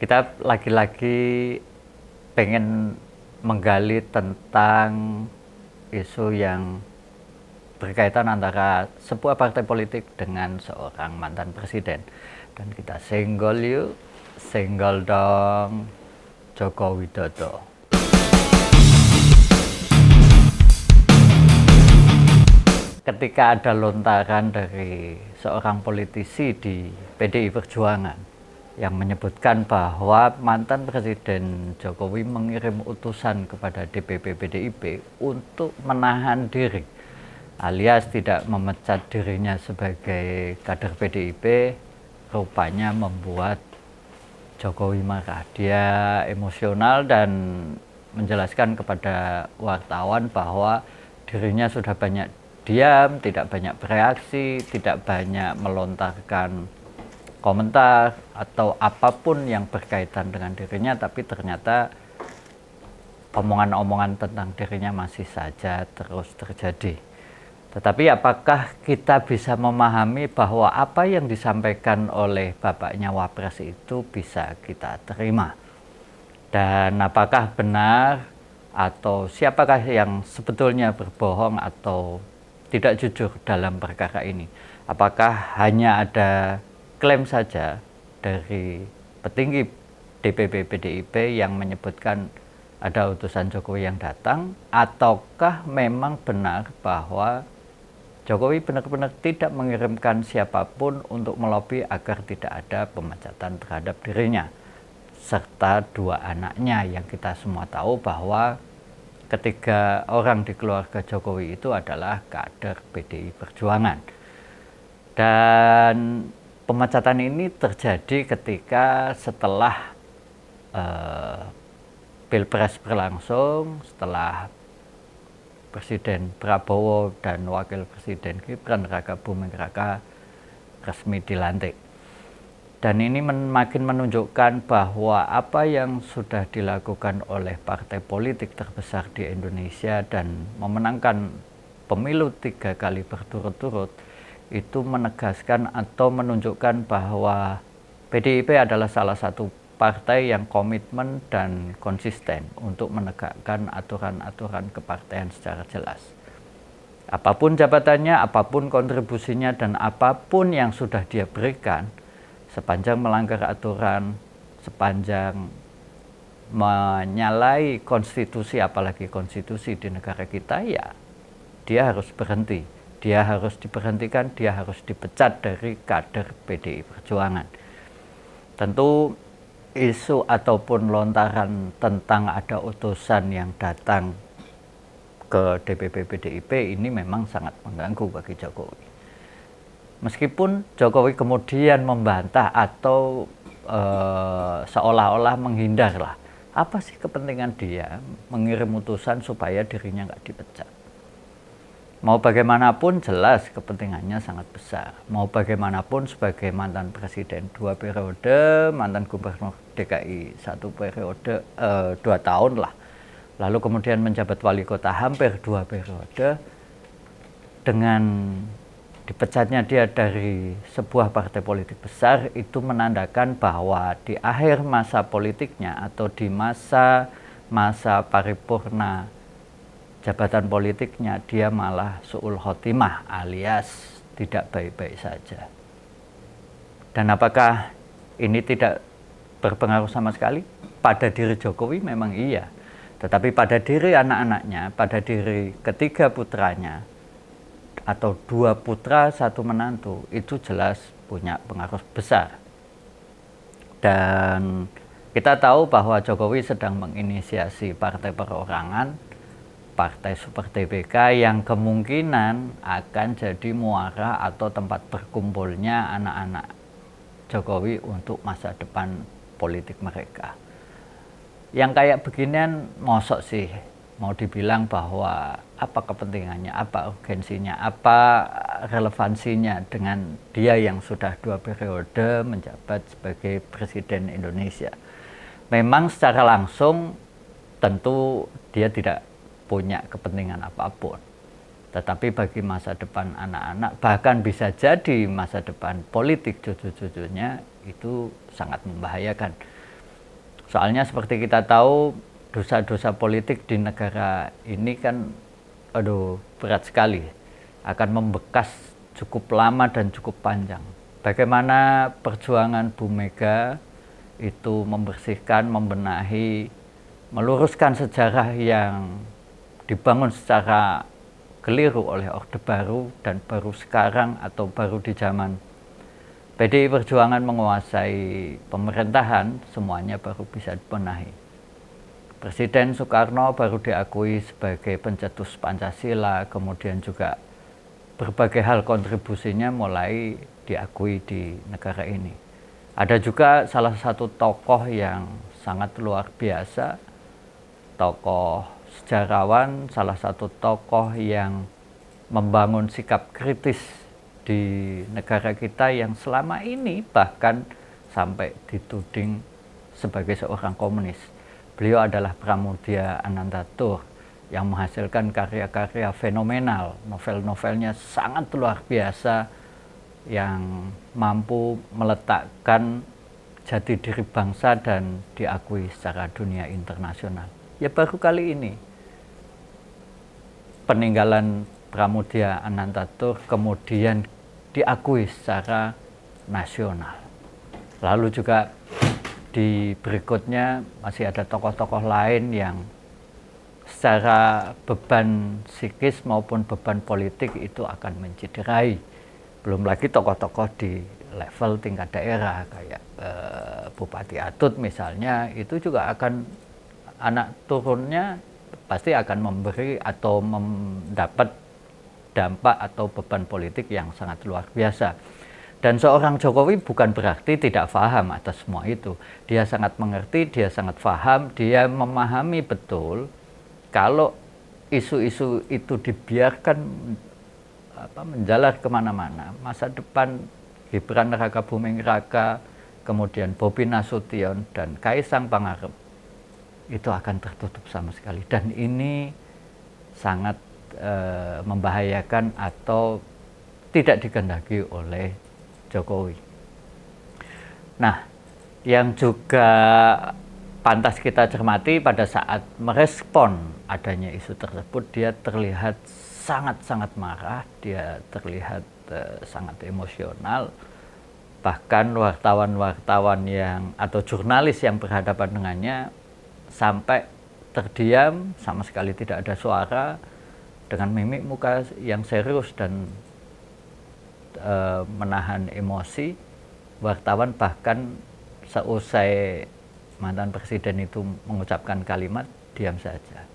Kita lagi-lagi pengen menggali tentang isu yang berkaitan antara sebuah partai politik dengan seorang mantan presiden. Dan kita senggol yuk, senggol dong Joko Widodo. Ketika ada lontaran dari seorang politisi di PDI Perjuangan yang menyebutkan bahwa mantan Presiden Jokowi mengirim utusan kepada DPP PDIP untuk menahan diri, alias tidak memecat dirinya sebagai kader PDIP, rupanya membuat Jokowi marah. Dia emosional dan menjelaskan kepada wartawan bahwa dirinya sudah banyak diam, tidak banyak bereaksi, tidak banyak melontarkan komentar atau apapun yang berkaitan dengan dirinya, tapi ternyata omongan-omongan tentang dirinya masih saja terus terjadi. Tetapi apakah kita bisa memahami bahwa apa yang disampaikan oleh bapaknya Wapres itu bisa kita terima? Dan apakah benar atau siapakah yang sebetulnya berbohong atau tidak jujur dalam perkara ini? Apakah hanya ada klaim saja dari petinggi DPP PDIP yang menyebutkan ada utusan Jokowi yang datang, ataukah memang benar bahwa Jokowi benar-benar tidak mengirimkan siapapun untuk melobi agar tidak ada pemecatan terhadap dirinya, serta dua anaknya yang kita semua tahu bahwa ketiga orang di keluarga Jokowi itu adalah kader PDI Perjuangan. Dan pemecatan ini terjadi ketika setelah Pilpres berlangsung, setelah Presiden Prabowo dan Wakil Presiden Gibran Raka Buming Raka resmi dilantik. Dan ini makin menunjukkan bahwa apa yang sudah dilakukan oleh partai politik terbesar di Indonesia dan memenangkan pemilu 3 kali berturut-turut itu menegaskan atau menunjukkan bahwa PDIP adalah salah satu partai yang komitmen dan konsisten untuk menegakkan aturan-aturan kepartaian secara jelas. Apapun jabatannya, apapun kontribusinya, dan apapun yang sudah dia berikan, sepanjang melanggar aturan, sepanjang menyalahi konstitusi, apalagi konstitusi di negara kita, ya dia harus berhenti. Dia harus diberhentikan, dia harus dipecat dari kader PDI Perjuangan. Tentu isu ataupun lontaran tentang ada utusan yang datang ke DPP PDIP ini memang sangat mengganggu bagi Jokowi. Meskipun Jokowi kemudian membantah atau seolah-olah menghindar lah, apa sih kepentingan dia mengirim utusan supaya dirinya nggak dipecat? Mau bagaimanapun jelas kepentingannya sangat besar. Mau bagaimanapun sebagai mantan presiden 2 periode, mantan gubernur DKI 1 periode, 2 tahun lah. Lalu kemudian menjabat wali kota hampir 2 periode. Dengan dipecatnya dia dari sebuah partai politik besar, itu menandakan bahwa di akhir masa politiknya atau di masa paripurna jabatan politiknya, dia malah su'ul khotimah alias tidak baik-baik saja. Dan apakah ini tidak berpengaruh sama sekali? Pada diri Jokowi memang iya, tetapi pada diri anak-anaknya, pada diri ketiga putranya, atau 2 putra 1 menantu, itu jelas punya pengaruh besar. Dan kita tahu bahwa Jokowi sedang menginisiasi partai perorangan, partai Super TBK yang kemungkinan akan jadi muara atau tempat berkumpulnya anak-anak Jokowi untuk masa depan politik mereka. Yang kayak beginian mosok sih mau dibilang bahwa apa kepentingannya, apa urgensinya, apa relevansinya dengan dia yang sudah 2 periode menjabat sebagai Presiden Indonesia. Memang secara langsung tentu dia tidak punya kepentingan apapun. Tetapi bagi masa depan anak-anak, bahkan bisa jadi masa depan politik cucu-cucunya, itu sangat membahayakan. Soalnya seperti kita tahu, dosa-dosa politik di negara ini kan berat sekali, akan membekas cukup lama dan cukup panjang. Bagaimana perjuangan Bu Mega itu membersihkan, membenahi, meluruskan sejarah yang dibangun secara keliru oleh Orde Baru, dan baru sekarang atau baru di zaman PDI Perjuangan menguasai pemerintahan, semuanya baru bisa dibenahi. Presiden Soekarno baru diakui sebagai pencetus Pancasila, kemudian juga berbagai hal kontribusinya mulai diakui di negara ini. Ada juga salah satu tokoh yang sangat luar biasa, tokoh sejarawan, salah satu tokoh yang membangun sikap kritis di negara kita yang selama ini bahkan sampai dituding sebagai seorang komunis. Beliau adalah Pramoedya Anantatur yang menghasilkan karya-karya fenomenal, novel-novelnya sangat luar biasa yang mampu meletakkan jati diri bangsa dan diakui secara dunia internasional. Ya baru kali ini peninggalan Pramoedya Anantatur kemudian diakui secara nasional. Lalu juga di berikutnya masih ada tokoh-tokoh lain yang secara beban psikis maupun beban politik itu akan menciderai. Belum lagi tokoh-tokoh di level tingkat daerah kayak Bupati Atut misalnya, itu juga akan, anak turunnya pasti akan memberi atau mendapat dampak atau beban politik yang sangat luar biasa. Dan seorang Jokowi bukan berarti tidak paham atas semua itu. Dia sangat mengerti, dia sangat paham, dia memahami betul kalau isu-isu itu dibiarkan menjalar kemana-mana, masa depan Gibran Rakabuming Raka, kemudian Bobi Nasution dan Kaisang Pangarep itu akan tertutup sama sekali. Dan ini sangat membahayakan atau tidak dikehendaki oleh Jokowi. Nah, yang juga pantas kita cermati pada saat merespon adanya isu tersebut, dia terlihat sangat-sangat marah, dia terlihat sangat emosional. Bahkan wartawan-wartawan yang atau jurnalis yang berhadapan dengannya sampai terdiam, sama sekali tidak ada suara, dengan mimik muka yang serius dan menahan emosi. Wartawan bahkan seusai mantan presiden itu mengucapkan kalimat, diam saja.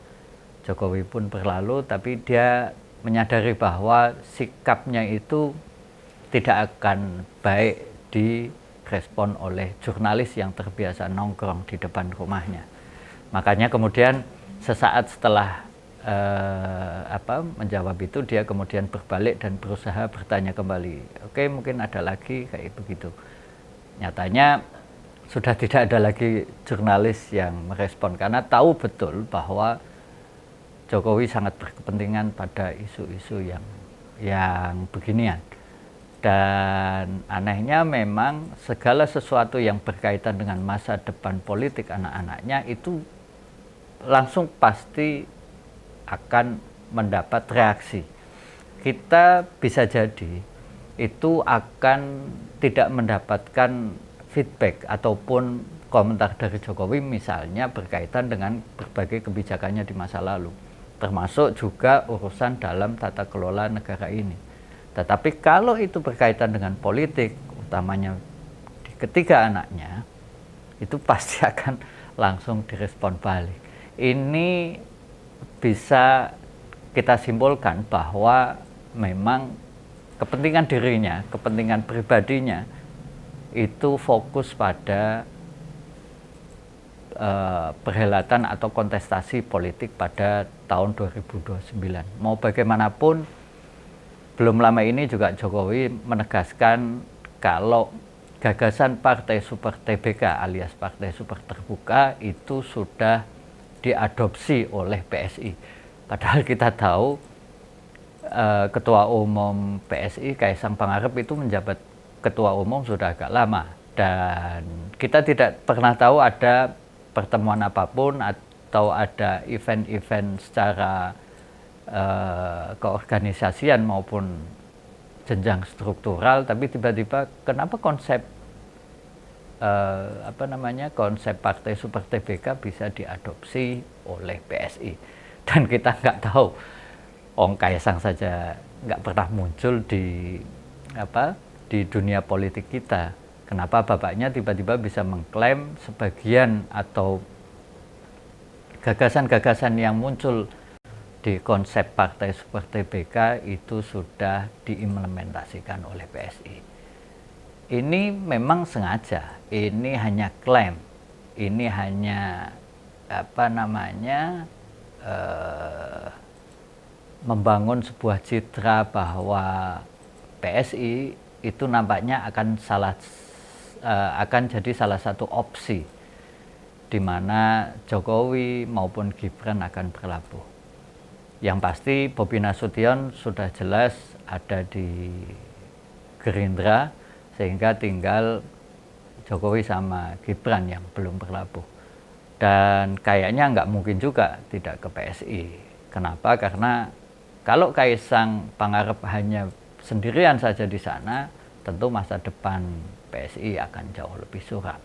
Jokowi pun berlalu, tapi dia menyadari bahwa sikapnya itu tidak akan baik direspon oleh jurnalis yang terbiasa nongkrong di depan rumahnya. Makanya kemudian sesaat setelah menjawab itu, dia kemudian berbalik dan berusaha bertanya kembali. Oke, mungkin ada lagi kayak begitu. Nyatanya sudah tidak ada lagi jurnalis yang merespon karena tahu betul bahwa Jokowi sangat berkepentingan pada isu-isu yang beginian. Dan anehnya memang segala sesuatu yang berkaitan dengan masa depan politik anak-anaknya itu langsung pasti akan mendapat reaksi. Kita bisa jadi itu akan tidak mendapatkan feedback ataupun komentar dari Jokowi misalnya berkaitan dengan berbagai kebijakannya di masa lalu, termasuk juga urusan dalam tata kelola negara ini. Tetapi kalau itu berkaitan dengan politik, utamanya di ketiga anaknya, itu pasti akan langsung direspon balik. Ini bisa kita simpulkan bahwa memang kepentingan dirinya, kepentingan pribadinya itu fokus pada perhelatan atau kontestasi politik pada tahun 2029. Mau bagaimanapun, belum lama ini juga Jokowi menegaskan kalau gagasan Partai Super TBK alias Partai Super Terbuka itu sudah diadopsi oleh PSI. Padahal kita tahu Ketua Umum PSI Kaisang Pangarep itu menjabat Ketua Umum sudah agak lama, dan kita tidak pernah tahu ada pertemuan apapun atau ada event-event secara keorganisasian maupun jenjang struktural, tapi tiba-tiba kenapa konsep konsep partai Super TBK bisa diadopsi oleh PSI, dan kita nggak tahu. Kaisang saja nggak pernah muncul di dunia politik kita. Kenapa bapaknya tiba-tiba bisa mengklaim sebagian atau gagasan-gagasan yang muncul di konsep partai Super TBK itu sudah diimplementasikan oleh PSI. Ini memang sengaja, ini hanya klaim, ini hanya membangun sebuah citra bahwa PSI itu nampaknya akan jadi salah satu opsi di mana Jokowi maupun Gibran akan berlabuh. Yang pasti Bobi Nasution sudah jelas ada di Gerindra, sehingga tinggal Jokowi sama Gibran yang belum berlabuh. Dan kayaknya nggak mungkin juga tidak ke PSI. Kenapa? Karena kalau Kaisang Pangarep hanya sendirian saja di sana, tentu masa depan PSI akan jauh lebih suram.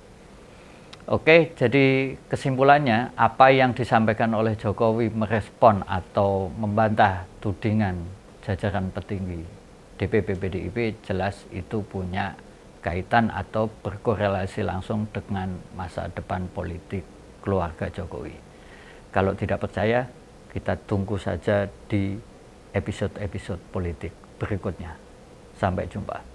Oke, jadi kesimpulannya, apa yang disampaikan oleh Jokowi merespon atau membantah tudingan jajaran petinggi DPP PDIP jelas itu punya kaitan atau berkorelasi langsung dengan masa depan politik keluarga Jokowi. Kalau tidak percaya, kita tunggu saja di episode-episode politik berikutnya. Sampai jumpa.